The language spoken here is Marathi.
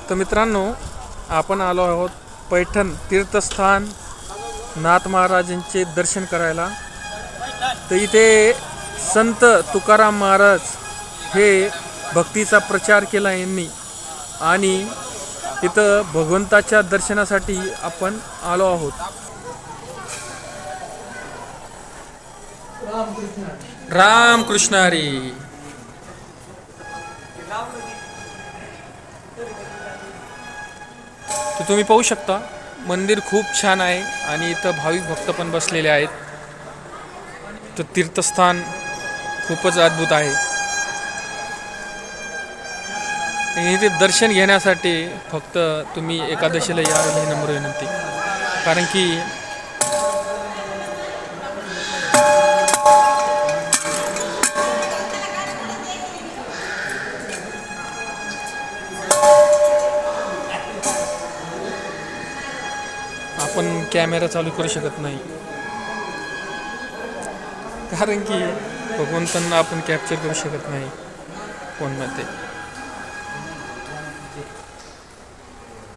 तर मित्रांनो, आपण आलो आहोत पैठण तीर्थस्थान नाथ महाराजांचे दर्शन करायला. तर इथे संत तुकाराम महाराज हे भक्तीचा प्रचार केला यांनी, आणि इथं भगवंताच्या दर्शनासाठी आपण आलो आहोत. राम कृष्ण हरी. तर तुम्ही पाहू शकता, मंदिर खूप छान आहे आणि इथं भाविक भक्त पण बसलेले आहेत. तर तीर्थस्थान खूपच अद्भुत आहे. इथे दर्शन घेण्यासाठी फक्त तुम्ही एकादशीला या, ही नम्र विनंती. कारण की आपण कॅमेरा चालू करू शकत नाही, कारण की भगवंतांना आपण कॅप्चर करू शकत नाही फोनमध्ये.